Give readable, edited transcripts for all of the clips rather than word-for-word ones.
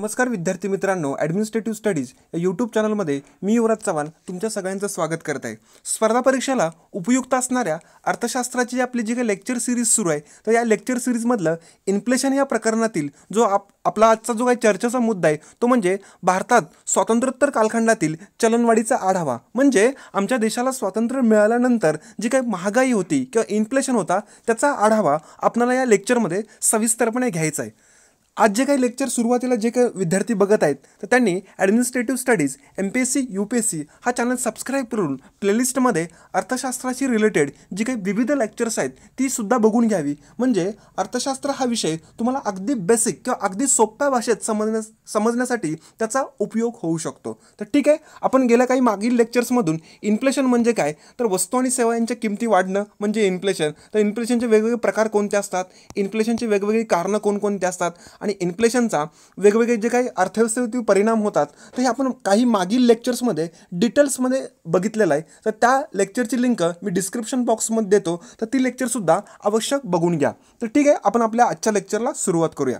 नमस्कार विद्यार्थी मित्रांनो, ॲडमिनिस्ट्रेटिव्ह स्टडीज या यूट्यूब चॅनलमध्ये मी युवराज चव्हाण तुमच्या सगळ्यांचं स्वागत करत आहे. स्पर्धा परीक्षेला उपयुक्त असणाऱ्या अर्थशास्त्राची आपली जी काही लेक्चर सिरीज सुरू आहे, तर या लेक्चर सिरीजमधलं इन्फ्लेशन या प्रकरणातील जो आपला आजचा जो काही चर्चेचा मुद्दा आहे तो म्हणजे भारतात स्वातंत्र्योत्तर कालखंडातील चलनवाढीचा आढावा. म्हणजे आमच्या देशाला स्वातंत्र्य मिळाल्यानंतर जी काही महागाई होती किंवा इन्फ्लेशन होता त्याचा आढावा आपल्याला या लेक्चरमध्ये सविस्तरपणे घ्यायचा आहे. आज जे काही लेक्चर सुरुवातीला जे काही विद्यार्थी बघत आहेत तर त्यांनी ॲडमिनिस्ट्रेटिव्ह स्टडीज MPSC UPSC हा चॅनल सबस्क्राईब करून प्लेलिस्टमध्ये अर्थशास्त्राशी रिलेटेड जी काही विविध लेक्चर्स आहेत ती सुद्धा बघून घ्यावी. म्हणजे अर्थशास्त्र हा विषय तुम्हाला अगदी बेसिक किंवा अगदी सोप्या भाषेत समजण्यासाठी त्याचा उपयोग होऊ शकतो. तर ठीक आहे, आपण गेल्या काही मागील लेक्चर्समधून इन्फ्लेशन म्हणजे काय, तर वस्तू आणि सेवा यांच्या किमती वाढणं म्हणजे इन्फ्लेशन, तर इन्फ्लेशनचे वेगवेगळे प्रकार कोणते असतात, इन्फ्लेशनची वेगवेगळी कारणं कोणकोणती असतात आणि इन्फ्लेशनचा वेगवेगळे जे काही अर्थव्यवस्थेवरती परिणाम होतात तर हे आपण काही मागील लेक्चर्समध्ये डिटेल्समध्ये बघितलेलं आहे. तर त्या लेक्चरची लिंक मी डिस्क्रिप्शन बॉक्समध्ये देतो, तर ती लेक्चरसुद्धा आवश्यक बघून घ्या. तर ठीक आहे, आपण आपल्या आजच्या लेक्चरला सुरुवात करूया.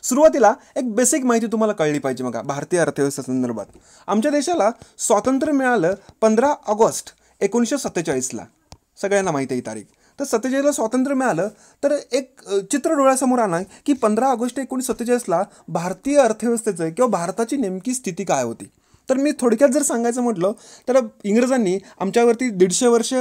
सुरुवातीला एक बेसिक माहिती तुम्हाला कळली पाहिजे. बघा, भारतीय अर्थव्यवस्थेसंदर्भात आमच्या देशाला स्वातंत्र्य मिळालं 15 ऑगस्ट 1947ला. सगळ्यांना माहिती आहे ही तारीख. तर 47ला स्वातंत्र्य मिळालं तर एक चित्र डोळ्यासमोर आणा की 15 ऑगस्ट 1947ला भारतीय अर्थव्यवस्थेचं किंवा भारताची नेमकी स्थिती काय होती. तर मी थोडक्यात जर सांगायचं म्हटलं तर इंग्रजांनी आमच्यावरती 150 वर्ष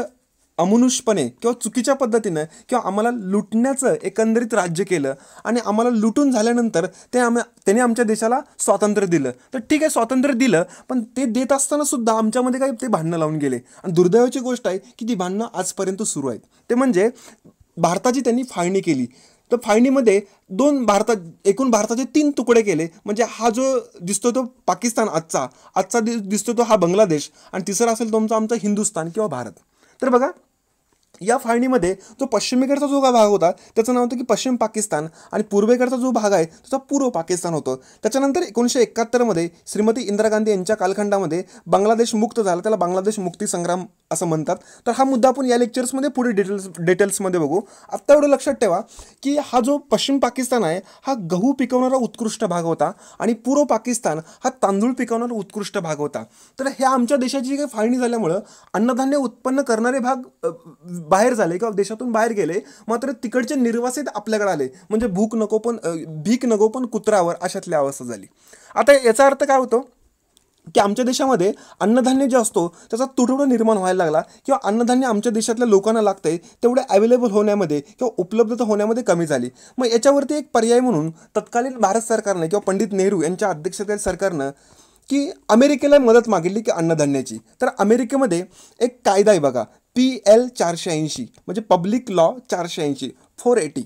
अमानुषपणे किंवा चुकीच्या पद्धतीनं किंवा आम्हाला लुटण्याचं एकंदरीत राज्य केलं आणि आम्हाला लुटून झाल्यानंतर त्याने आमच्या देशाला स्वातंत्र्य दिलं. तर ठीक आहे, स्वातंत्र्य दिलं, पण ते देत असताना सुद्धा आमच्यामध्ये काही ते भांडणं लावून गेले. आणि दुर्दैवाची गोष्ट आहे की ती भांडणं आजपर्यंत सुरू आहेत. ते म्हणजे भारताची त्यांनी फाळणी केली. तर फाळणीमध्ये एकूण भारताचे 3 तुकडे केले. म्हणजे हा जो दिसतो तो पाकिस्तान, आजचा दिसतो तो हा बांगलादेश, आणि तिसरा असेल तुमचा आमचा हिंदुस्थान किंवा भारत. तर बघा, या फाळणीमध्ये जो पश्चिमेकडचा जो भाग होता त्याचं नाव होतं की पश्चिम पाकिस्तान, आणि पूर्वेकडचा जो भाग आहे त्याचा पूर्व पाकिस्तान होतं. त्याच्यानंतर 1971मध्ये श्रीमती इंदिरा गांधी यांच्या कालखंडामध्ये बांगलादेश मुक्त झाला, त्याला बांगलादेश मुक्ती संग्राम असं म्हणतात. तर हा मुद्दा आपण या लेक्चर्समध्ये पुढे डिटेल्समध्ये बघू. आत्ता एवढं लक्षात ठेवा की हा जो पश्चिम पाकिस्तान आहे हा गहू पिकवणारा उत्कृष्ट भाग होता आणि पूर्व पाकिस्तान हा तांदूळ पिकवणारा उत्कृष्ट भाग होता. तर ह्या आमच्या देशाची काही फाळणी झाल्यामुळं अन्नधान्य उत्पन्न करणारे भाग बाहेर झाले किंवा देशातून बाहेर गेले, मात्र तिकडचे निर्वासित आपल्याकडे आले. म्हणजे भीक नको पण कुत्रावर अशातली अवस्था झाली. आता याचा अर्थ काय होतो की आमच्या देशामध्ये अन्नधान्य जे असतो त्याचा तुटवडा निर्माण व्हायला लागला किंवा अन्नधान्य आमच्या देशातल्या लोकांना लागतंय तेवढे अवेलेबल होण्यामध्ये किंवा उपलब्धता होण्यामध्ये कमी झाली. मग याच्यावरती एक पर्याय म्हणून तत्कालीन भारत सरकारने किंवा पंडित नेहरू यांच्या अध्यक्षतेखाली सरकारनं की अमेरिकेला मदत मागितली की अन्नधान्याची. तर अमेरिकेमध्ये एक कायदा आहे बघा, PL 480, म्हणजे पब्लिक लॉ 480.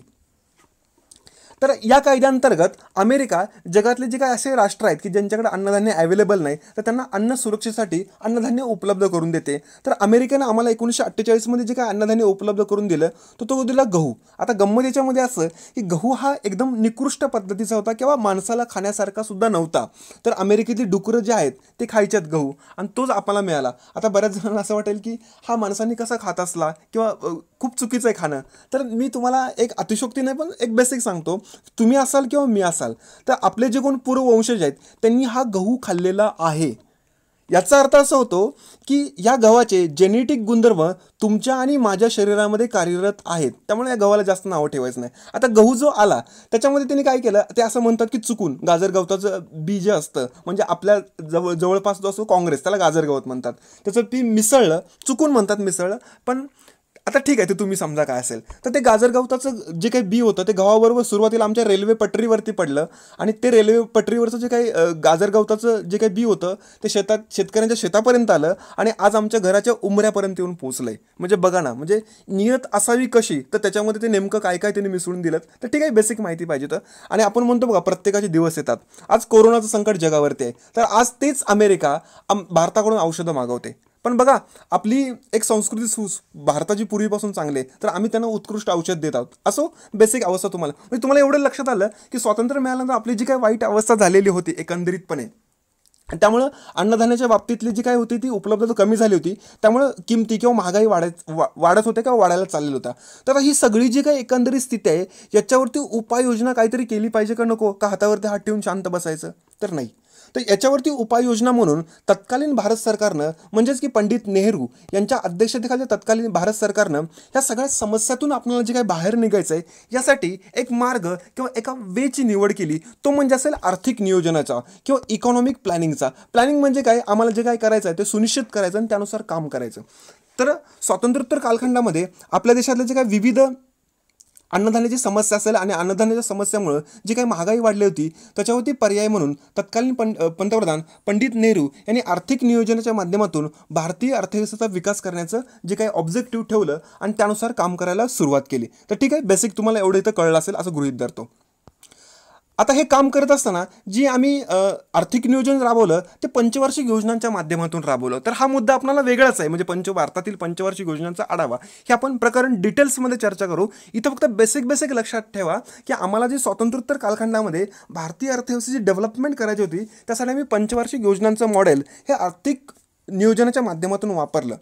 तर या कायद्याअंतर्गत अमेरिका जगातले जे काही असे राष्ट्र आहेत की ज्यांच्याकडे अन्नधान्य अवेलेबल नाही तर त्यांना अन्न सुरक्षेसाठी अन्नधान्य उपलब्ध करून देते. तर अमेरिकेनं आम्हाला 1948मध्ये जे काही अन्नधान्य उपलब्ध करून दिलं तर तो दिला गहू. आता गंमत याच्यामध्ये असं की गहू हा एकदम निकृष्ट पद्धतीचा होता किंवा माणसाला खाण्यासारखा सुद्धा नव्हता. तर अमेरिकेतली डुकरं जे आहेत ते खायच्यात गहू, आणि तोच आपल्याला मिळाला. आता बऱ्याच जणांना असं वाटेल की हा माणसांनी कसा खात असला किंवा खूप चुकीचं आहे खाणं. तर मी तुम्हाला एक अतिशयोक्ती नाही पण एक बेसिक सांगतो, तुम्ही असाल किंवा मी असाल तर आपले जे कोण पूर्ववंशज आहेत त्यांनी हा गहू खाल्लेला आहे. याचा अर्थ असा होतो की या गव्हाचे जेनेटिक गुणधर्म तुमच्या आणि माझ्या शरीरामध्ये कार्यरत आहेत, त्यामुळे या गव्हाला जास्त नावं ठेवायचं नाही. आता गहू जो आला त्याच्यामध्ये त्यांनी काय केलं, ते असं म्हणतात की चुकून गाजर गवताचं बी जे असतं, म्हणजे आपल्या जवळपास जो असतो काँग्रेस त्याला गाजर गवत म्हणतात, त्याचं बी मिसळलं, चुकून म्हणतात मिसळलं, पण आता ठीक आहे ते तुम्ही समजा काय असेल. तर ते गाजर गवताचं जे काही बी होतं ते गव्हाबरोबर सुरुवातीला आमच्या रेल्वे पटरीवरती पडलं, आणि ते रेल्वे पटरीवरचं जे काही गाजर गवताचं जे काही बी होतं ते शेतकऱ्यांच्या शेतापर्यंत आलं आणि आज आमच्या घराच्या उंबऱ्यापर्यंत येऊन पोहोचलंय. म्हणजे बघा ना, म्हणजे नियत असावी कशी, तर त्याच्यामध्ये ते नेमकं काय काय त्यांनी मिसळून दिलं. तर ठीक आहे, बेसिक माहिती पाहिजे तर. आणि आपण म्हणतो बघा प्रत्येकाचे दिवस येतात. आज कोरोनाचं संकट जगावरती आहे, तर आज तेच अमेरिका भारताकडून औषधं मागवते. पण बघा, आपली एक संस्कृती भारताची पूर्वीपासून चांगली आहे, तर आम्ही त्यांना उत्कृष्ट औषध देत आहोत. असो, बेसिक अवस्था म्हणजे तुम्हाला एवढं लक्षात आलं की स्वातंत्र्य मिळाल्यानंतर आपली जी काही वाईट अवस्था झालेली होती एकंदरीतपणे, त्यामुळं अन्नधान्याच्या बाबतीतली जी काय होती ती उपलब्धता कमी झाली होती, त्यामुळं किमती किंवा महागाई वाढत होते किंवा वाढायला चाललेलं होता. तर ही सगळी जी काही एकंदरीत स्थिती आहे याच्यावरती उपाययोजना काहीतरी केली पाहिजे का नको, का हातावरती हात ठेवून शांत बसायचं? तर नाही. तर याच्यावरती उपाययोजना म्हणून तत्कालीन भारत सरकारनं, म्हणजेच की पंडित नेहरू यांच्या अध्यक्षतेखाली तत्कालीन भारत सरकारनं या सगळ्या समस्यातून आपल्याला जे काही बाहेर निघायचं आहे यासाठी एक मार्ग किंवा एका वेची निवड केली. तो म्हणजे असेल आर्थिक नियोजनाचा किंवा इकॉनॉमिक प्लॅनिंगचा. प्लॅनिंग म्हणजे काय, आम्हाला जे काय करायचं आहे ते सुनिश्चित करायचं आणि त्यानुसार काम करायचं. तर स्वातंत्र्योत्तर कालखंडामध्ये आपल्या देशातले जे काही विविध अन्नधान्याची समस्या असेल आणि अन्नधान्याच्या समस्यामुळं जी काही महागाई वाढली होती त्याच्यावरती पर्याय म्हणून तत्कालीन पंतप्रधान पंडित नेहरू यांनी आर्थिक नियोजनाच्या माध्यमातून भारतीय अर्थव्यवस्थेचा विकास करण्याचं जे काही ऑब्जेक्टिव्ह ठेवलं आणि त्यानुसार काम करायला सुरुवात केली. तर ठीक आहे, बेसिक तुम्हाला एवढं इथं कळलं असेल असं गृहीत धरतो. आता हे काम करत असताना जी आम्ही आर्थिक नियोजन राबवलं ते पंचवार्षिक योजनांच्या माध्यमातून राबवलं. तर हा मुद्दा आपल्याला वेगळाच आहे, म्हणजे भारतातील पंचवार्षिक योजनांचा आढावा हे आपण प्रकरण डिटेल्समध्ये चर्चा करू. इथं फक्त बेसिक लक्षात ठेवा की आम्हाला जी स्वातंत्र्योत्तर कालखंडामध्ये भारतीय अर्थव्यवस्थेची डेव्हलपमेंट करायची होती त्यासाठी आम्ही पंचवार्षिक योजनांचं मॉडेल हे आर्थिक नियोजनाच्या माध्यमातून वापरलं.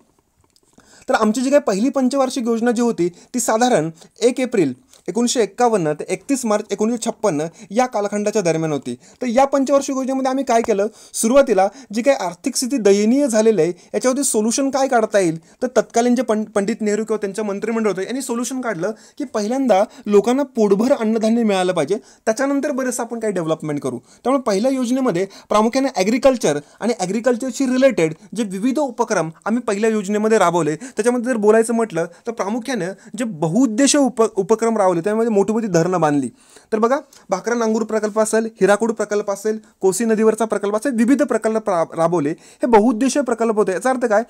तर आमची जी काही पहिली पंचवार्षिक योजना जी होती ती साधारण 1 एप्रिल 1951 ते 31 मार्च 1956 या कालखंडाच्या दरम्यान होती. तर या पंचवार्षिक योजनेमध्ये आम्ही काय केलं, सुरुवातीला जी काही आर्थिक स्थिती दयनीय झालेली आहे याच्यावरती सोल्युशन काय काढता येईल, तर तत्कालीन जे पंडित नेहरू किंवा त्यांचं मंत्रिमंडळ होतं यांनी सोल्युशन काढलं की पहिल्यांदा लोकांना पोटभर अन्नधान्य मिळालं पाहिजे, त्याच्यानंतर बरेचसं आपण काही डेव्हलपमेंट करू. त्यामुळे पहिल्या योजनेमध्ये प्रामुख्याने ॲग्रिकल्चर आणि ॲग्रिकल्चरशी रिलेटेड जे विविध उपक्रम आम्ही पहिल्या योजनेमध्ये राबवले त्याच्यामध्ये जर बोलायचं म्हटलं तर प्रामुख्यानं जे बहुउद्देशीय उपक्रम राबवले त्यामध्ये मोठी मोठी धरणं बांधली. तर बघा, भाकरा नांगूर प्रकल्प असेल, हिराकुड प्रकल्प असेल, कोसी नदीवरचा प्रकल्प असेल, विविध प्रकल्प राबवले. हे बहुउद्देशीय प्रकल्प होते. याचा अर्थ काय,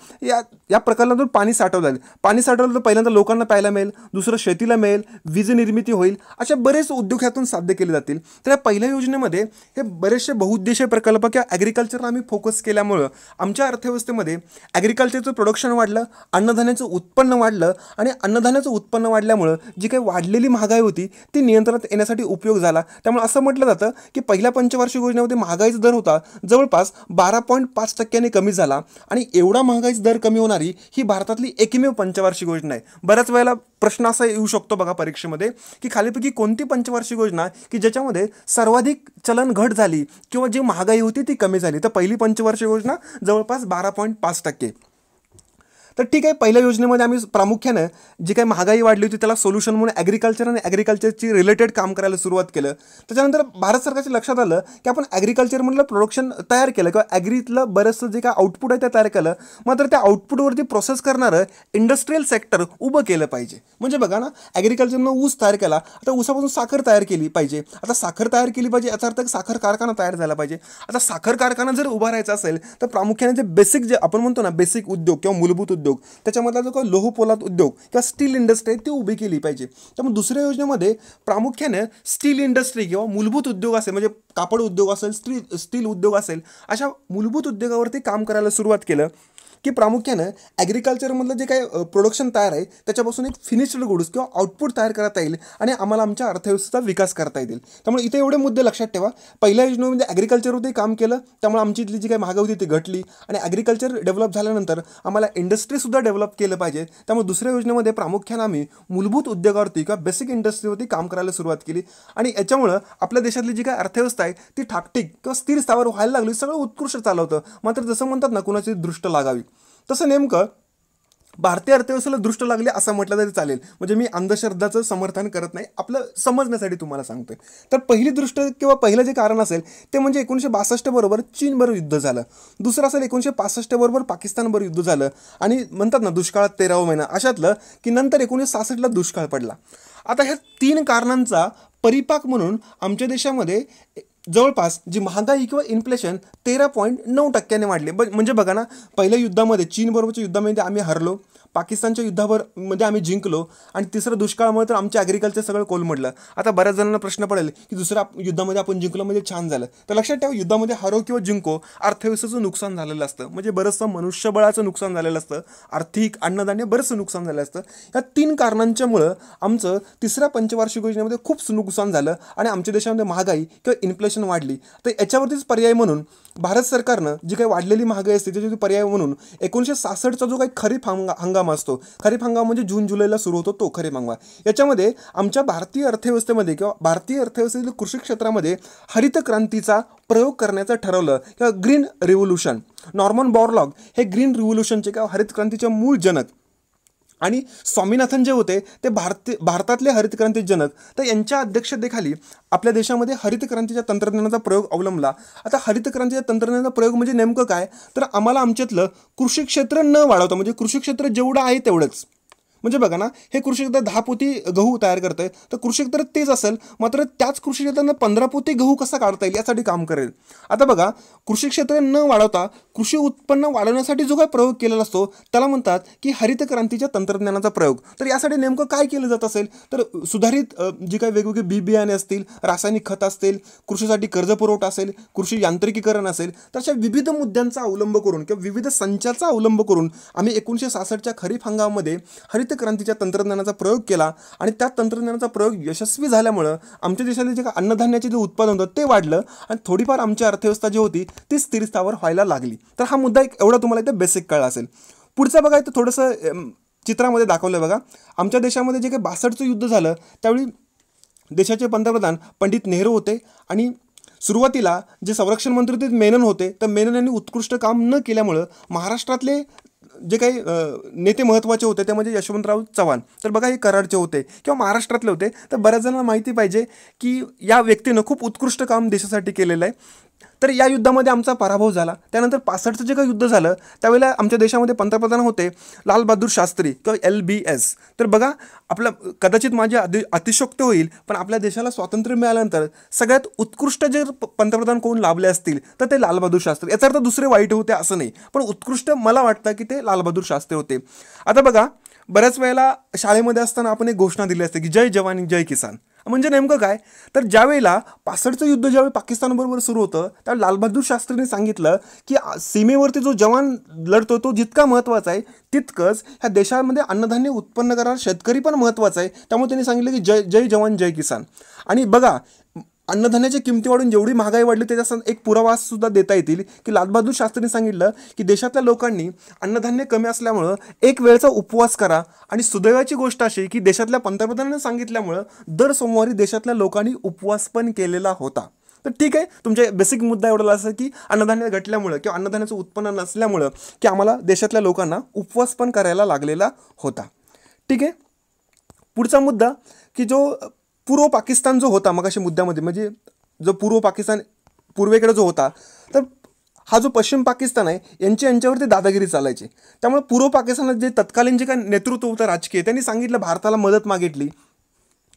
या प्रकल्पातून पाणी साठवलं जाईल. पाणी साठवलं तर पहिल्यांदा लोकांना प्यायला मिळेल, दुसरं शेतीला मिळेल, वीज निर्मिती होईल, अशा बरेच उद्योग ह्यातून साध्य केले जातील. तर या पहिल्या योजनेमध्ये हे बरेचसे बहुउद्देशीय प्रकल्प किंवा ॲग्रिकल्चरला आम्ही फोकस केल्यामुळं आमच्या अर्थव्यवस्थेमध्ये ॲग्रिकल्चरचं प्रोडक्शन वाढलं, अन्नधान्याचं उत्पन्न वाढलं आणि अन्नधान्याचं उत्पन्न वाढल्यामुळं जी काही वाढलेली महागाई होती ती नियंत्रणात येण्यासाठी उपयोग झाला. त्यामुळे असं म्हटलं जातं की पहिल्या पंचवार्षिक योजनेमध्ये महागाईचा दर होता जवळपास 12.5% कमी झाला आणि एवढा महागाईचा दर कमी होणारी ही भारतातली एकमेव पंचवार्षिक योजना आहे. बऱ्याच वेळेला प्रश्न असा येऊ शकतो बघा परीक्षेमध्ये की खालीपैकी कोणती पंचवार्षिक योजना की ज्याच्यामध्ये सर्वाधिक चलन घट झाली किंवा जी महागाई होती ती कमी झाली. तर पहिली पंचवार्षिक योजना जवळपास 12.5%. तर ठीक आहे, पहिल्या योजनेमध्ये आम्ही प्रामुख्यानं जी काही महागाई वाढली होती त्याला सोल्युशन म्हणून ॲग्रिकल्चर आणि ॲग्रिकल्चरची रिलेटेड काम करायला सुरुवात केलं. त्याच्यानंतर भारत सरकारच्या लक्षात आलं की आपण ॲग्रिकल्चरमधलं प्रोडक्शन तयार केलं किंवा ॲग्रीतलं बरंचसं जे काय आउटपुट आहे ते तयार केलं, मात्र त्या आउटपुटवरती प्रोसेस करणारं इंडस्ट्रीयल सेक्टर उभं केलं पाहिजे. म्हणजे बघा ना, ॲग्रिकल्चरनं ऊस तयार केला, आता ऊसापासून साखर तयार केली पाहिजे. आता साखर तयार केली पाहिजे याचा अर्थ साखर कारखाना तयार झाला पाहिजे. आता साखर कारखाना जर उभा राहायचा असेल तर प्रामुख्याने जे बेसिक जे आपण म्हणतो ना बेसिक उद्योग किंवा मूलभूत उद्योग त्याच्यामधला जो काही लोह पोलाद उद्योग किंवा स्टील इंडस्ट्री आहे ती उभी केली पाहिजे. त्यामुळे दुसऱ्या योजनेमध्ये प्रामुख्याने स्टील इंडस्ट्री किंवा मूलभूत उद्योग असेल, म्हणजे कापड उद्योग असेल, स्टील उद्योग असेल, अशा मूलभूत उद्योगावरती काम करायला सुरुवात केलं की प्रामुख्यानं ॲग्रिकल्चरमधलं जे काही प्रोडक्शन तयार आहे त्याच्यापासून एक फिनिश्ड गुड्स किंवा आउटपुट तयार करता येईल आणि आम्हाला आमच्या अर्थव्यवस्थेचा विकास करता येईल. त्यामुळे इथे एवढे मुद्दे लक्षात ठेवा. पहिल्या योजनेमध्ये ॲग्रिकल्चरवरती काम केलं, त्यामुळे आमची इथली जी काही महागाई होती ती घटली आणि ॲग्रिकल्चर डेव्हलप झाल्यानंतर आम्हाला इंडस्ट्रीसुद्धा डेव्हलप केलं पाहिजे. त्यामुळे दुसऱ्या योजनेमध्ये प्रामुख्यानं आम्ही मूलभूत उद्योगावरती किंवा बेसिक इंडस्ट्रीवरती काम करायला सुरुवात केली आणि याच्यामुळं आपल्या देशातली जी काही अर्थव्यवस्था आहे ती ठाकठीक किंवा स्थिर स्थावर व्हायला लागली, सगळं उत्कृष्ट चालवतं. मात्र जसं म्हणतात ना, कुणाची दृष्ट लागावी, तसं नेमकं भारतीय अर्थव्यवस्थेला दृष्ट लागली असं म्हटलं तरी चालेल. म्हणजे मी अंधश्रद्धाचं समर्थन करत नाही, आपलं समजण्यासाठी तुम्हाला सांगतोय. तर पहिली दृष्ट किंवा पहिलं जे कारण असेल ते म्हणजे 1962 बरोबर चीनबरोबर युद्ध झालं. दुसरं असेल 1965 बरोबर पाकिस्तानबरोबर युद्ध झालं आणि म्हणतात ना दुष्काळात 13वा महिना, अशातलं की नंतर 1966ला दुष्काळ पडला. आता ह्या 3 कारणांचा परिपाक म्हणून आमच्या देशामध्ये जवळपास जी महागाई किंवा इन्फ्लेशन 13.9% वाढले. म्हणजे बघा ना, पहिल्या युद्धामध्ये चीनबरोबरच्या युद्धामध्ये आम्ही हरलो, पाकिस्तानच्या युद्धावर मध्ये आम्ही जिंकलो आणि तिसरं दुष्काळामुळे तर आमच्या ॲग्रिकल्चर सगळं कोलमडलं. आता बऱ्याच जणांना प्रश्न पडेल की दुसऱ्या युद्धामध्ये आपण जिंकलो म्हणजे छान झालं. तर लक्षात ठेवा, युद्धामध्ये हरो किंवा जिंको अर्थव्यवस्थेचं नुकसान झालेलं असतं, म्हणजे बरंचसं मनुष्यबळाचं नुकसान झालेलं असतं, आर्थिक अन्नधान्य बरंचसं नुकसान झालं असतं. या 3 कारणांच्यामुळं आमचं तिसऱ्या पंचवार्षिक योजनेमध्ये खूप नुकसान झालं आणि आमच्या देशामध्ये महागाई किंवा इन्फ्लेशन वाढली. तर याच्यावरतीच पर्याय म्हणून भारत सरकारनं जी काही वाढलेली महागाई असते त्याच्यावरती पर्याय म्हणून 1966चा जो काही खरीप हंगाम असतो, खरीप हंगाम म्हणजे जून जुलैला सुरू होतो तो खरीप हंगाम, याच्यामध्ये आमच्या भारतीय अर्थव्यवस्थेमध्ये किंवा भारतीय अर्थव्यवस्थेतील कृषी क्षेत्रामध्ये हरित क्रांतीचा प्रयोग करण्याचं ठरवलं किंवा ग्रीन रिव्होल्यूशन. नॉर्मन बॉरलॉग हे ग्रीन रिव्होल्यूशनचे किंवा हरित क्रांतीचे मूळ जनक आणि स्वामीनाथन जे होते ते भारतातले हरित क्रांती जनक. तर यांच्या अध्यक्षतेखाली आपल्या देशामध्ये हरित क्रांतीच्या तंत्रज्ञानाचा प्रयोग अवलंबला. आता हरित क्रांतीच्या तंत्रज्ञानाचा प्रयोग म्हणजे नेमकं काय, तर आम्हाला आमच्यातलं कृषी क्षेत्र न वाढवता, म्हणजे कृषी क्षेत्र जेवढं आहे तेवढंच, म्हणजे बघा ना, हे कृषी क्षेत्र 10 पोती गहू तयार करतंय, तर कृषी क्षेत्र तेच असेल, मात्र त्याच कृषी क्षेत्रानं 15 पोती गहू कसा काढता येईल यासाठी काम करेल. आता बघा, कृषी क्षेत्र न वाढवता कृषी उत्पन्न वाढवण्यासाठी जो काही प्रयोग केलेला असतो त्याला म्हणतात की हरित क्रांतीच्या तंत्रज्ञानाचा प्रयोग. तर यासाठी नेमकं काय केलं जात असेल, तर सुधारित जी काही वेगवेगळी बी बियाणे असतील, रासायनिक खत असतील, कृषीसाठी कर्ज पुरवठा असेल, कृषी यांत्रिकीकरण असेल, तर अशा विविध मुद्द्यांचा अवलंब करून किंवा विविध संचाचा अवलंब करून आम्ही 1966च्या खरीप हंगामामध्ये हरित क्रांतीच्या तंत्रज्ञानाचा प्रयोग केला आणि त्या तंत्रज्ञानाचा प्रयोग यशस्वी झाल्यामुळं आमच्या देशातील जे अन्नधान्याचे जे उत्पादन होतं ते वाढलं आणि थोडीफार आमची अर्थव्यवस्था जी होती ती स्थिरस्थावर व्हायला लागली. तर हा मुद्दा एक एवढा तुम्हाला इथे बेसिक कळला असेल. पुढचा बघा, इथं थोडंसं चित्रामध्ये दाखवलं बघा. आमच्या देशामध्ये जे काही 62चं युद्ध झालं त्यावेळी देशाचे पंतप्रधान पंडित नेहरू होते आणि सुरुवातीला जे संरक्षण मंत्री होते मेनन होते. तर मेनन यांनी उत्कृष्ट काम न केल्यामुळं महाराष्ट्रातले जे काही नेते महत्त्वाचे होते ते म्हणजे यशवंतराव चव्हाण, तर बघा हे कराडचे होते किंवा महाराष्ट्रातले होते. तर बऱ्याच जणांना माहिती पाहिजे की या व्यक्तीनं खूप उत्कृष्ट काम देशासाठी केलेलं आहे. तर या युद्धामध्ये आमचा पराभव झाला. त्यानंतर 65चं जे काही युद्ध झालं त्यावेळेला आमच्या देशामध्ये पंतप्रधान होते लालबहादूर शास्त्री किंवा LBS. तर बघा, आपलं कदाचित माझी अतिशयोक्ती होईल, पण आपल्या देशाला स्वातंत्र्य मिळाल्यानंतर सगळ्यात उत्कृष्ट जे पंतप्रधान कोण लाभले असतील तर ते लालबहादूर शास्त्री. याचा अर्थ दुसरे वाईट होते असं नाही, पण उत्कृष्ट मला वाटतं की ते लालबहादूर शास्त्री होते. आता बघा, बऱ्याच वेळेला शाळेमध्ये असताना आपण एक घोषणा दिली असते की जय जवान जय किसान. म्हणजे नेमकं काय, तर ज्यावेळेला 65चं युद्ध ज्यावेळी पाकिस्तानबरोबर सुरू होतं त्यावेळी लालबहादूर शास्त्रींनी सांगितलं की सीमेवरती जो जवान लढतो तो जितका महत्त्वाचा आहे तितकंच ह्या देशामध्ये अन्नधान्य उत्पन्न करणारा शेतकरी पण महत्त्वाचा आहे. त्यामुळे त्यांनी सांगितलं की जय जवान जय किसान. आणि बघा, अन्नधान्याच्या किमती वाढून जेवढी महागाई वाढली त्याचा एक पुरावा सुद्धा देता येतील की लालबहादूर शास्त्रींनी सांगितलं की देशातल्या लोकांनी अन्नधान्य कमी असल्यामुळं एक वेळचा उपवास करा. आणि सुदैवाची गोष्ट अशी की देशातल्या पंतप्रधानांनी सांगितल्यामुळं दर सोमवारी देशातल्या लोकांनी उपवास पण केलेला होता. तर ठीक आहे, तुमच्या बेसिक मुद्दा एवढा असं की अन्नधान्य घटल्यामुळं किंवा अन्नधान्याचं उत्पन्न नसल्यामुळं की आम्हाला देशातल्या लोकांना उपवास पण करायला लागलेला होता. ठीक आहे, पुढचा मुद्दा की जो पूर्व पाकिस्तान जो होता मगाशी मुद्द्यामध्ये, म्हणजे जो पूर्व पाकिस्तान पूर्वेकडे जो होता, तर हा जो पश्चिम पाकिस्तान आहे यांच्यावरती दादागिरी चालायची. त्यामुळे पूर्व पाकिस्तानात जे तत्कालीन जे काही नेतृत्व होतं राजकीय, त्यांनी सांगितलं, भारताला मदत मागितली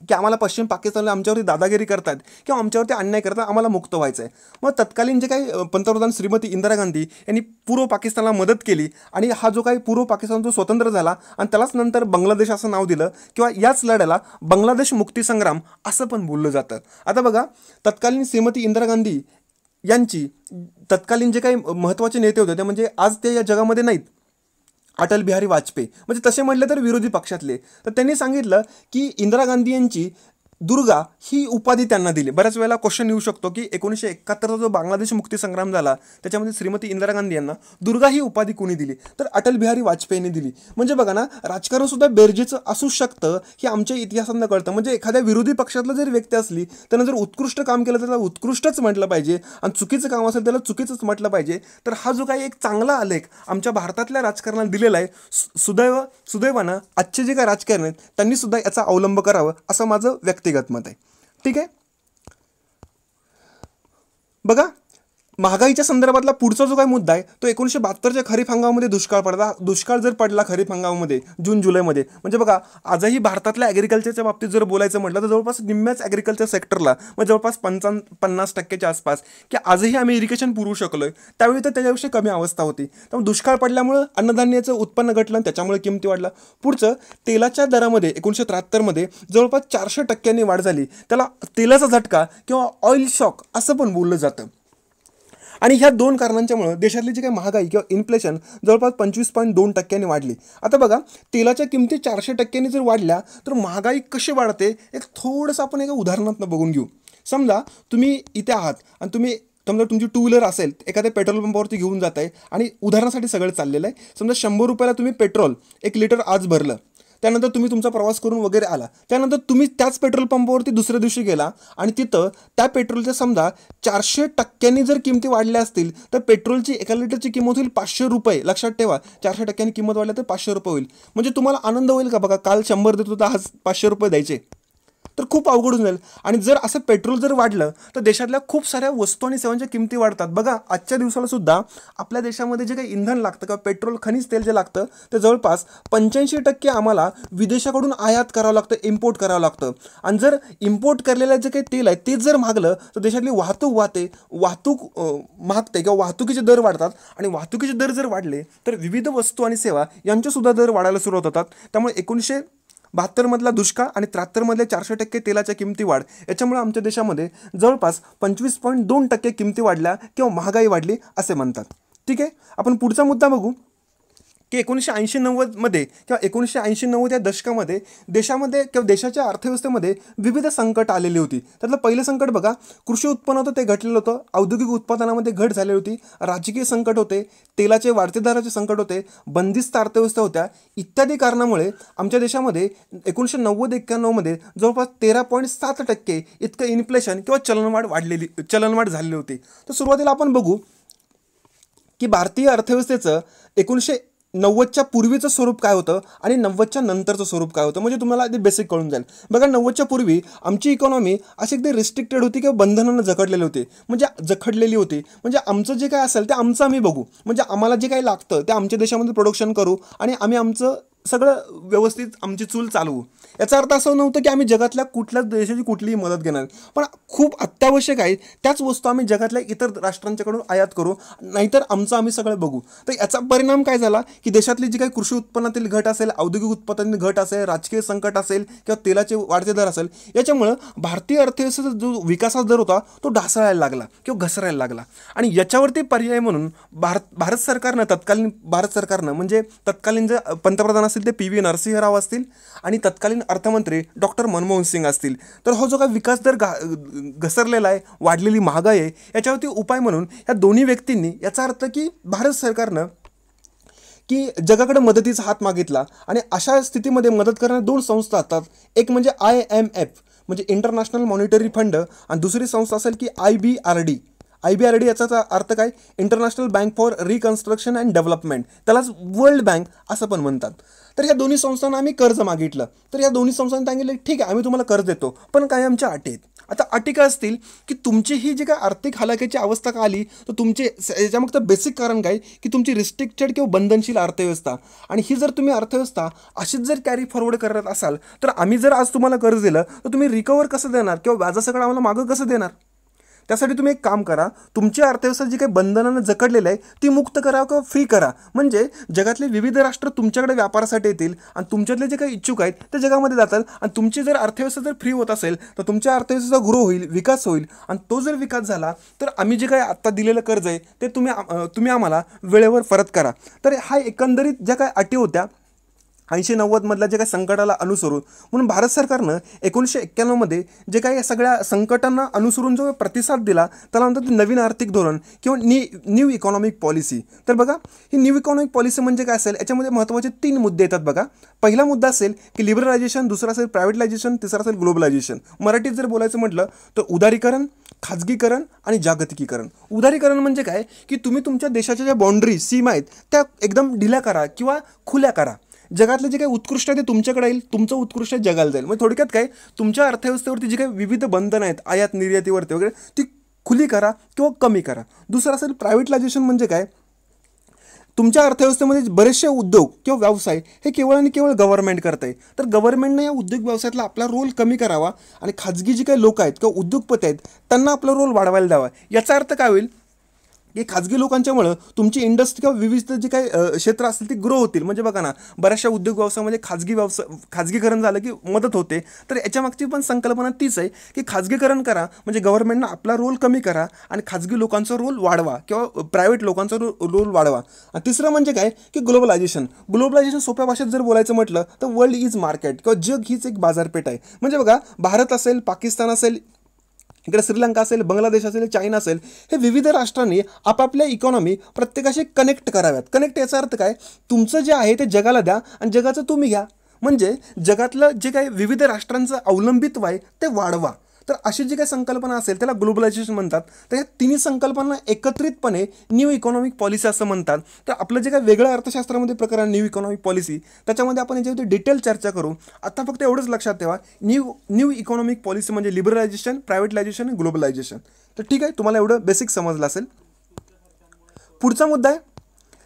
की आम्हाला पश्चिम पाकिस्तानला आमच्यावरती दादागिरी करतात किंवा आमच्यावरती अन्याय करतात, आम्हाला मुक्त व्हायचं आहे. मग तत्कालीन जे काही पंतप्रधान श्रीमती इंदिरा गांधी यांनी पूर्व पाकिस्तानला मदत केली आणि हा जो काही पूर्व पाकिस्तान जो स्वतंत्र झाला आणि त्यालाच नंतर बांगलादेश असं नाव दिलं किंवा याच लढ्याला बांगलादेश मुक्ती संग्राम असं पण बोललं जातं. आता बघा, तत्कालीन श्रीमती इंदिरा गांधी यांची तत्कालीन जे काही महत्त्वाचे नेते होते ते म्हणजे आज ते या जगामध्ये नाहीत, अटल बिहारी वाजपेयी, म्हणजे तसे म्हटले तर विरोधी पक्षातले. तर त्यांनी सांगितलं की इंदिरा गांधी यांची दुर्गा ही उपाधी त्यांना दिली. बऱ्याच वेळेला क्वेश्चन येऊ शकतो की 1971चा जो बांगलादेश मुक्ती संग्राम झाला त्याच्यामध्ये श्रीमती इंदिरा गांधी यांना दुर्गा ही उपाधी कोणी दिली, तर अटल बिहारी वाजपेयींनी दिली. म्हणजे बघा ना, राजकारण सुद्धा बेरजेचं असू शकतं हे आमच्या इतिहासानं कळतं. म्हणजे एखाद्या विरोधी पक्षातला जर व्यक्ती असली त्यानं जर उत्कृष्ट काम केलं तर त्याला उत्कृष्टच म्हटलं पाहिजे आणि चुकीचं काम असेल त्याला चुकीचंच म्हटलं पाहिजे. तर हा जो काही एक चांगला आलेख आमच्या भारतातल्या राजकारणाला दिलेला आहे, सुदैवानं आजचे जे काही राजकारण आहेत त्यांनी सुद्धा याचा अवलंब करावं असं माझं व्यक्तिगत मत आहे. ठीक आहे, बघा, महागाईच्या संदर्भातला पुढचा जो काही मुद्दा आहे तो 1972च्या खरीप हंगामामध्ये दुष्काळ जर पडला खरीप हंगामामध्ये जून जुलैमध्ये, म्हणजे बघा आजही भारतातल्या ॲग्रिकल्चरच्या बाबतीत जर बोलायचं म्हटलं तर जवळपास निम्म्याच ॲग्रिकल्चर सेक्टरला म्हणजे जवळपास 50% आसपास की आजही आम्ही इरिगेशन पुरवू शकलोय, त्यावेळी तर त्याच्यापेक्षा कमी अवस्था होती. त्यामुळे दुष्काळ पडल्यामुळं अन्नधान्याचं उत्पन्न घटलं आणि त्याच्यामुळे किमती वाढला. पुढचं तेलाच्या दरामध्ये 1973मध्ये जवळपास 400% वाढ झाली. त्याला तेलाचा झटका किंवा ऑइल शॉक असं पण बोललं जातं. आणि ह्या दोन कारणांच्यामुळे देशातली जी काही महागाई किंवा इन्फ्लेशन जवळपास 25.2% वाढली. आता बघा तेलाच्या किमती 400% जर वाढल्या तर महागाई कशी वाढते एक थोडंसं आपण एका उदाहरणातून बघून घेऊ. समजा तुम्ही इथे आहात आणि तुम्ही समजा तुमची टू व्हीलर असेल एखाद्या पेट्रोल पंपावरती घेऊन जात आहे आणि उदाहरणासाठी सगळं चाललेलं आहे. समजा 100 रुपयाला तुम्ही पेट्रोल 1 लिटर आज भरलं, त्यानंतर तुम्ही तुमचा प्रवास करून वगैरे आला, त्यानंतर तुम्ही त्याच पेट्रोल पंपावरती दुसऱ्या दिवशी गेला आणि तिथं त्या पेट्रोलच्या समजा 400% जर किमती वाढल्या असतील तर पेट्रोलची 1 लिटरची किंमत होईल 500 रुपये. लक्षात ठेवा 400% किंमत वाढल्या तर 500 रुपये होईल. म्हणजे तुम्हाला आनंद होईल का बघा, काल 100 देत होता आज 500 रुपये द्यायचे, तर खूप अवघड होऊन जाईल. आणि जर असं पेट्रोल जर वाढलं तर देशातल्या खूप साऱ्या वस्तू आणि सेवांच्या किमती वाढतात. बघा आजच्या दिवसाला सुद्धा आपल्या देशामध्ये जे काही इंधन लागतं किंवा पेट्रोल खनिज तेल जे लागतं ते जवळपास 85% आम्हाला विदेशाकडून आयात करावं लागतं, इम्पोर्ट करावं लागतं. आणि जर इम्पोर्ट केलेलं जे काही तेल आहे तेच जर महागलं तर देशातली वाहतूक महागते किंवा वाहतुकीचे दर वाढतात. आणि वाहतुकीचे दर जर वाढले तर विविध वस्तू आणि सेवा यांचेसुद्धा दर वाढायला सुरुवात होतात. त्यामुळे 1972मधला दुष्काळ आणि 73मधले 400% तेलाच्या किमती वाढ याच्यामुळे आमच्या देशामध्ये जवळपास 25.2% किमती वाढल्या किंवा महागाई वाढली असे म्हणतात. ठीक आहे, आपण पुढचा मुद्दा बघू की 1980-90मध्ये किंवा 1980-90 या दशकामध्ये देशामध्ये किंवा देशाच्या अर्थव्यवस्थेमध्ये विविध संकट आलेली होती. त्यातलं पहिलं संकट बघा कृषी उत्पन्न होतं ते घटलेलं होतं, औद्योगिक उत्पादनामध्ये घट झालेली होती, राजकीय संकट होते, तेलाचे वाढते दराचे संकट होते, बंदिस्त अर्थव्यवस्था होत्या. इत्यादी कारणामुळे आमच्या देशामध्ये 1990-91मध्ये जवळपास 13.7% इतकं इन्फ्लेशन किंवा चलनवाढ झालेली होती. तर सुरुवातीला आपण बघू की भारतीय अर्थव्यवस्थेचं 1990च्या पूर्वीचं स्वरूप काय होतं आणि 90च्या नंतरचं स्वरूप काय होतं, म्हणजे तुम्हाला ते बेसिक कळून जाईल. बघा 90च्या पूर्वी आमची इकॉनॉमी अशी अगदी रिस्ट्रिक्टेड होती किंवा बंधनानं जखडलेली होती. म्हणजे आमचं जे काय असेल ते आमचं आम्ही बघू, म्हणजे आम्हाला जे काही लागतं ते आमच्या देशामध्ये प्रोडक्शन करू आणि आम्ही आमचं सगळं व्यवस्थित आमची चूल चालवू. याचा अर्थ असं नव्हतं की आम्ही जगातल्या कुठल्याच देशाची कुठलीही मदत घेणार, पण खूप अत्यावश्यक आहे त्याच वस्तू आम्ही जगातल्या इतर राष्ट्रांच्याकडून आयात करू, नाहीतर आमचं आम्ही सगळं बघू. तर याचा परिणाम काय झाला की देशातली जी काही कृषी उत्पन्नातील घट असेल, औद्योगिक उत्पादनातील घट असेल, राजकीय संकट असेल किंवा तेलाचे वाढते दर असेल, याच्यामुळं भारतीय अर्थव्यवस्थेचा जो विकासाचा दर होता तो ढासळायला लागला किंवा घसरायला लागला. आणि याच्यावरती पर्याय म्हणून भारत सरकारनं म्हणजे तत्कालीन जे पंतप्रधान असतील ते PV नरसिंह राव असतील आणि तत्कालीन अर्थमंत्री डॉक्टर मनमोहन सिंग असतील, तर जो काही विकास दर घसरलेला आहे, वाढलेली महागाई आहे, याच्यावरती उपाय म्हणून या दोन्ही व्यक्तींनी याचा अर्थ की भारत सरकारनं की जगाकडे मदतीचा हात मागितला. आणि अशा स्थितीमध्ये मदत करणाऱ्या 2 संस्था असतात, एक म्हणजे IMF म्हणजे इंटरनॅशनल मॉनिटरी फंड आणि दुसरी संस्था असेल की IBRD याचा अर्थ काय, international bank for reconstruction and development, त्यालाच वर्ल्ड बँक असं पण म्हणतात. तर या दोन्ही संस्थांना आम्ही कर्ज मागितलं, तर या दोन्ही संस्थांनी सांगितलं ठीक आहे आम्ही तुम्हाला कर्ज देतो, पण काय आमच्या अटी आहेत. आता अटी काय असतील की तुमची ही जी काय आर्थिक हलाखीची अवस्था का आली तर तुमचे याच्यामागचं बेसिक कारण काय की तुमची रिस्ट्रिक्टेड किंवा बंधनशील अर्थव्यवस्था, आणि ही जर तुम्ही अर्थव्यवस्था अशीच जर कॅरी फॉरवर्ड करत असाल तर आम्ही जर आज तुम्हाला कर्ज दिलं तर तुम्ही रिकवर कसं देणार किंवा व्याजासकट आम्हाला मागं कसं देणार. त्यासाठी तुम्ही एक काम करा, तुमची अर्थव्यवस्था जी काही बंधनानं जकडलेली आहे ती मुक्त करा किंवा फ्री करा, म्हणजे जगातले विविध राष्ट्र तुमच्याकडे व्यापारासाठी येतील आणि तुमच्यातले जे काही इच्छुक आहेत ते जगामध्ये जातात. आणि तुमची जर अर्थव्यवस्था जर फ्री होत असेल तर तुमच्या अर्थव्यवस्थेचा ग्रो होईल, विकास होईल, आणि तो जर विकास झाला तर आम्ही जे काही आत्ता दिलेलं कर्ज आहे ते तुम्ही आम्हाला वेळेवर परत करा. तर हा एकंदरीत ज्या काही अटी होत्या 80-90मधल्या जे काही संकटाला अनुसरून, म्हणून भारत सरकारनं 1991मध्ये जे काही या सगळ्या संकटांना अनुसरून जो प्रतिसाद दिला त्याला म्हणतात नवीन आर्थिक धोरण किंवा न्यू इकॉनॉमिक पॉलिसी. तर बघा ही न्यू इकॉनॉमिक पॉलिसी म्हणजे काय असेल, याच्यामध्ये महत्त्वाचे 3 मुद्दे येतात. बघा पहिला मुद्दा असेल की लिबरलायझेशन, दुसरा असेल प्रायव्हेटायझेशन, तिसरा असेल ग्लोबलायझेशन. मराठीत जर बोलायचं म्हटलं तर उदारीकरण, खाजगीकरण आणि जागतिकीकरण. उदारीकरण म्हणजे काय की तुम्ही तुमच्या देशाच्या ज्या बाउंड्री सीमा आहेत त्या एकदम ढिल्या करा किंवा खुल्या करा. जगातले जे काही उत्कृष्ट आहे ते तुमच्याकडे येईल, तुमचं उत्कृष्ट जगाला जाईल. म्हणजे थोडक्यात काय, तुमच्या अर्थव्यवस्थेवरती जी काही विविध बंधनं आहेत आयात निर्यातीवरती वगैरे ती खुली करा किंवा कमी करा. दुसरं असेल प्रायव्हेटलायझेशन. म्हणजे काय, तुमच्या अर्थव्यवस्थेमध्ये बरेचसे उद्योग किंवा व्यवसाय हे केवळ आणि केवळ गव्हर्नमेंट करत आहे. तर गव्हर्नमेंटने या उद्योग व्यवसायातला आपला रोल कमी करावा आणि खाजगी जी काही लोक आहेत किंवा उद्योगपती आहेत त्यांना आपला रोल वाढवायला द्यावा. याचा अर्थ काय होईल की खाजगी लोकांच्यामुळं तुमची इंडस्ट्री किंवा विविध जे काही क्षेत्र असतील ते ग्रो होतील. म्हणजे बघा ना, बऱ्याचशा उद्योग व्यवसायामध्ये खाजगीकरण झालं की मदत होते. तर याच्यामागची पण संकल्पना तीच आहे की खाजगीकरण करा, म्हणजे गव्हर्नमेंटनं आपला रोल कमी करा आणि खाजगी लोकांचा रोल वाढवा किंवा प्रायव्हेट लोकांचा रोल वाढवा. आणि तिसरं म्हणजे काय की ग्लोबलायझेशन सोप्या भाषेत जर बोलायचं म्हटलं तर वर्ल्ड इज मार्केट किंवा जग हीच एक बाजारपेठ आहे. म्हणजे बघा, भारत असेल, पाकिस्तान असेल, इकडे श्रीलंका असेल, बांगलादेश असेल, चायना असेल, हे विविध राष्ट्रांनी आपापल्या इकॉनॉमी प्रत्येकाशी कनेक्ट कराव्यात. कनेक्ट याचा अर्थ काय, तुमचं जे आहे ते जगाला द्या आणि जगाचं तुम्ही घ्या. म्हणजे जगातलं जे काही विविध राष्ट्रांचं अवलंबित्व आहे ते वाढवा. तर अशी जी काही संकल्पना असेल त्याला ग्लोबलायझेशन म्हणतात. तर या तिन्ही संकल्पना एकत्रितपणे न्यू इकॉनॉमिक पॉलिसी असं म्हणतात. तर आपलं जे काही वेगळं अर्थशास्त्रामध्ये प्रकरण न्यू इकॉनॉमिक पॉलिसी, त्याच्यामध्ये आपण याच्यावरती डिटेल चर्चा करू. आता फक्त एवढंच लक्षात ठेवा, न्यू इकॉनॉमिक पॉलिसी म्हणजे लिबरलायझेशन, प्रायव्हेटलायझेशन आणि ग्लोबलायझेशन. तर ठीक आहे, तुम्हाला एवढं बेसिक समजलं असेल. पुढचा मुद्दा आहे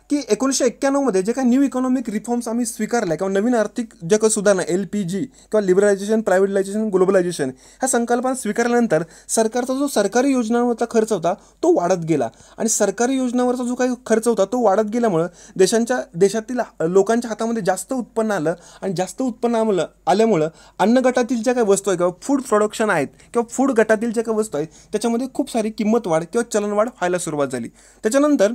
की 1991 जे काही न्यू इकॉनॉमिक रिफॉर्म्स आम्ही स्वीकारल्या किंवा नवीन आर्थिक जे काही सुधारणा LPG किंवा लिबरलायझेशन, प्रायव्हेटलायझेशन, ग्लोबलायझेशन ह्या संकल्पना स्वीकारल्यानंतर सरकारचा जो सरकारी योजनांवरचा खर्च होता तो वाढत गेला. आणि सरकारी योजनांवरचा जो काही खर्च होता तो वाढत गेल्यामुळं देशातील लोकांच्या हातामध्ये जास्त उत्पन्न आलं आणि जास्त उत्पन्न आल्यामुळं अन्न गटातील ज्या काही वस्तू आहेत किंवा फूड प्रोडक्शन आहेत किंवा फूड गटातील ज्या काही वस्तू आहेत त्याच्यामध्ये खूप सारी किंमत वाढ किंवा चलनवाढ व्हायला सुरुवात झाली. त्याच्यानंतर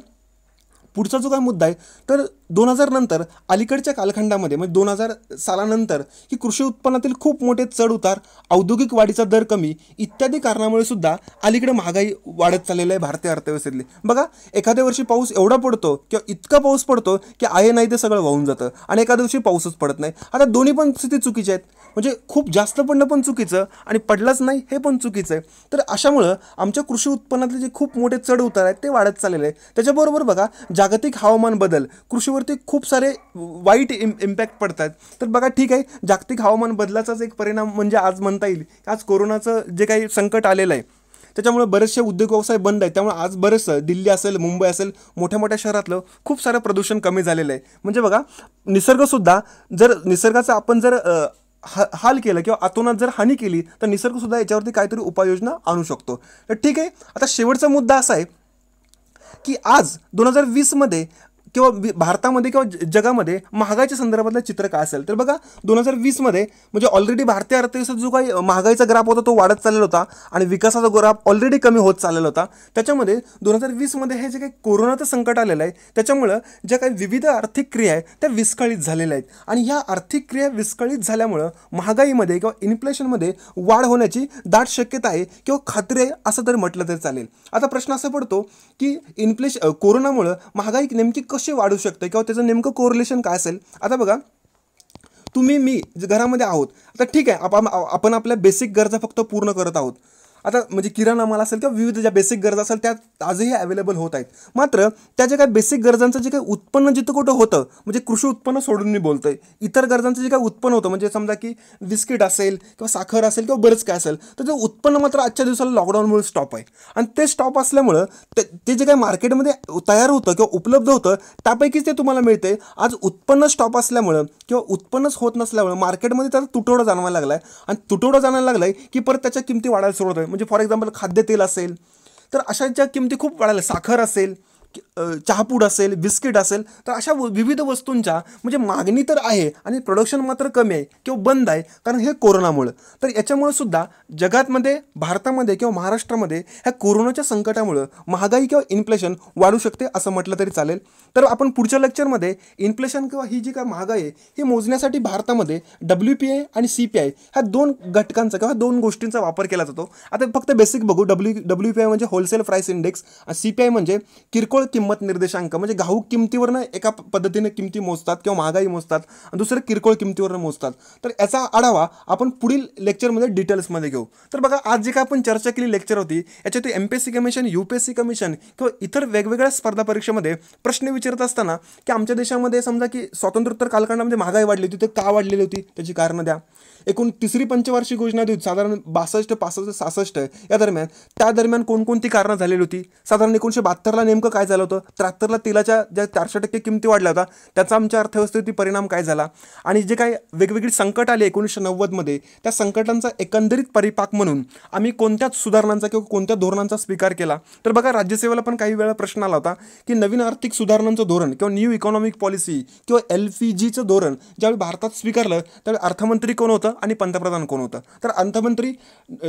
पुढचा जो काय मुद्दा आहे, तर 2000 नंतर अलीकडच्या कालखंडामध्ये म्हणजे 2000 सालानंतर की कृषी उत्पन्नातील खूप मोठे चढ उतार, औद्योगिक वाढीचा दर कमी इत्यादी कारणामुळे सुद्धा अलीकडे महागाई वाढत चाललेली आहे भारतीय अर्थव्यवस्थेतली. बघा, एखाद्या वर्षी पाऊस एवढा पडतो किंवा इतका पाऊस पडतो की आहे नाही ते सगळं वाहून जातं आणि एखाद्या दिवशी पाऊसच पडत नाही. आता दोन्ही पण स्थिती चुकीच्या आहेत. म्हणजे खूप जास्त पडणं पण चुकीचं आणि पडलंच नाही हे पण चुकीचं आहे. तर अशामुळं आमच्या कृषी उत्पन्नातले जे खूप मोठे चढ उतार आहेत ते वाढत चाललेले आहे. त्याच्याबरोबर बघा, जागतिक हवामान बदल कृषीवरती खूप सारे वाईट इम्पॅक्ट पडतात. तर बघा, ठीक आहे, जागतिक हवामान बदलाचाच एक परिणाम म्हणजे आज म्हणता येईल आज कोरोनाचं जे काही संकट आलेलं आहे त्याच्यामुळे बरेचसे उद्योग व्यवसाय बंद आहेत. त्यामुळे आज बरेचसं दिल्ली असेल, मुंबई असेल, मोठ्या मोठ्या शहरातलं खूप सारं प्रदूषण कमी झालेलं आहे. म्हणजे बघा, निसर्गसुद्धा जर निसर्गाचा आपण जर हाल केलं किंवा अतोनात जर हानी केली तर निसर्गसुद्धा याच्यावरती काहीतरी उपाययोजना आणू शकतो. तर ठीक आहे, आता शेवटचा मुद्दा असा आहे की आज 2020 किंवा भारतामध्ये किंवा जगामध्ये महागाईच्या संदर्भातलं चित्र काय असेल. तर बघा, 2020 म्हणजे ऑलरेडी भारतीय अर्थव्यवस्थेत जो काही महागाईचा ग्राफ होता तो वाढत चाललेला होता आणि विकासाचा ग्राफ ऑलरेडी कमी होत चाललेला होता. त्याच्यामध्ये 2020 हे जे काही कोरोनाचं संकट आलेलं आहे त्याच्यामुळं ज्या काही विविध आर्थिक क्रिया आहेत त्या विस्कळीत झालेल्या आहेत आणि ह्या आर्थिक क्रिया विस्कळीत झाल्यामुळं महागाईमध्ये किंवा इन्फ्लेशनमध्ये वाढ होण्याची दाट शक्यता आहे किंवा खात्री आहे असं तरी म्हटलं तरी चालेल. आता प्रश्न असा पडतो की कोरोनामुळं महागाई नेमकी कशी वाढू शकते किंवा त्याचं नेमकं कोरिलेशन काय असेल. आता बघा, तुम्ही मी घरामध्ये आहोत. आता ठीक आहे, आपण आपल्या बेसिक गरजा फक्त पूर्ण करत आहोत. आता म्हणजे किराणा माल असेल किंवा विविध ज्या बेसिक गरजा असेल त्या आजही अवेलेबल होत आहेत. मात्र त्या ज्या काही बेसिक गरजांचं जे काही उत्पन्न जिथं कुठं होतं, म्हणजे कृषी उत्पन्न सोडून मी बोलतोय, इतर गरजांचं जे काही उत्पन्न होतं म्हणजे समजा की बिस्किट असेल किंवा साखर असेल किंवा बरंच काय असेल, तर ते उत्पन्न मात्र आजच्या दिवसाला लॉकडाऊनमुळे स्टॉप आहे. आणि ते स्टॉप असल्यामुळं ते जे काही मार्केटमध्ये तयार होतं किंवा उपलब्ध होतं त्यापैकीच ते तुम्हाला मिळते. आज उत्पन्न स्टॉप असल्यामुळं किंवा उत्पन्नच होत नसल्यामुळं मार्केटमध्ये त्याचा तुटवडा जाणवायला लागला आहे आणि तुटवडा जाणवायला लागला आहे की परत त्याच्या किमती वाढायला सुरुवात आहे. म्हणजे फॉर एक्झाम्पल खाद्यतेल असेल तर अशाच्या किमती खूप वाढायला, साखर असेल, चहापूड असेल, बिस्किट असेल, तर अशा विविध वस्तूंच्या म्हणजे मागणी तर आहे आणि प्रोडक्शन मात्र कमी आहे किंवा बंद आहे कारण हे कोरोनामुळं. तर याच्यामुळे सुद्धा जगातमध्ये, भारतामध्ये किंवा महाराष्ट्रामध्ये ह्या कोरोनाच्या संकटामुळं महागाई किंवा इन्फ्लेशन वाढू शकते असं म्हटलं तरी चालेल. तर आपण पुढच्या लेक्चरमध्ये इन्फ्लेशन किंवा ही जी काय महागाई आहे ही मोजण्यासाठी भारतामध्ये WPI आणि CPI ह्या दोन घटकांचा किंवा दोन गोष्टींचा वापर केला जातो. आता फक्त बेसिक बघू. WPI म्हणजे होलसेल प्राइस इंडेक्स आणि CPI म्हणजे किरकोळ किंमत निर्देशांक. म्हणजे घाऊक किमतीवरनं एका पद्धतीने किमती मोजतात किंवा महागाई मोजतात आणि दुसरं किरकोळ किमतीवरनं मोजतात. तर याचा आढावा आपण पुढील लेक्चरमध्ये डिटेल्समध्ये घेऊ. तर बघा, आज जे काय आपण चर्चा केली लेक्चर होती याच्यात MPSC कमिशन, UPSC कमिशन किंवा इतर वेगवेगळ्या स्पर्धा परीक्षेमध्ये प्रश्न विचारत असताना की आमच्या देशामध्ये समजा की स्वातंत्र्योत्तर कालखंडामध्ये महागाई वाढली होती, तर का वाढलेली होती त्याची कारणं द्या. एकूण तिसरी पंचवार्षिक योजना होती साधारण 62, 65, 66 या दरम्यान, त्या दरम्यान कोणकोणती कारणं झालेली होती, साधारण 1972ला नेमकं काय झालं होतं, 73ला तेलाच्या ज्या 400% किमती वाढल्या होत्या त्याचा आमच्या अर्थव्यवस्थेवरती परिणाम काय झाला, आणि जे काही वेगवेगळी संकट आली 1990मध्ये त्या संकटांचा एकंदरीत परिपाक म्हणून आम्ही कोणत्या सुधारणांचा किंवा कोणत्या धोरणांचा स्वीकार केला. तर बघा, राज्यसेवेला पण काही वेळा प्रश्न आला होता की नवीन आर्थिक सुधारणांचं धोरण किंवा न्यू इकॉनॉमिक पॉलिसी किंवा LPGचं धोरण ज्यावेळी भारतात स्वीकारलं त्यावेळी अर्थमंत्री कोण होतं आणि पंतप्रधान कोण होतं. तर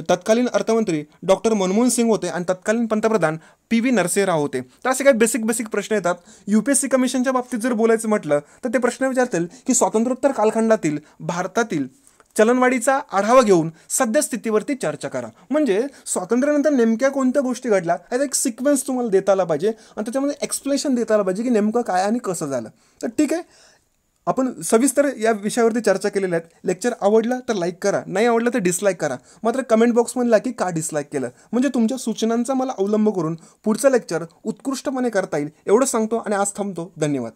तत्कालीन अर्थमंत्री डॉक्टर मनमोहन सिंग होते आणि तत्कालीन पंतप्रधान PV नरसिंह राव होते. तर असे काही बेसिक प्रश्न येतात. UPSC कमिशनच्या बाबतीत जर बोलायचं म्हटलं तर ते प्रश्न विचारतील की स्वातंत्र्योत्तर कालखंडातील भारतातील चलनवाढीचा आढावा घेऊन सद्यस्थितीवरती चर्चा करा. म्हणजे स्वातंत्र्यानंतर नेमक्या कोणत्या गोष्टी घडल्या याचा एक सिक्वेन्स तुम्हाला देता आला पाहिजे आणि त्याच्यामध्ये एक्सप्लेनेशन देता आलं पाहिजे की नेमकं काय आणि कसं झालं. तर ठीक आहे, आपण सविस्तर या विषयावरती चर्चा केलेल्या आहेत. लेक्चर आवडलं तर लाईक करा, नाही आवडलं तर डिसलाईक करा. मात्र कमेंट बॉक्समध्ये की का डिसलाईक केलं, म्हणजे तुमच्या सूचनांचा मला अवलंब करून पुढचं लेक्चर उत्कृष्टपणे करता येईल एवढं सांगतो आणि आज थांबतो. धन्यवाद.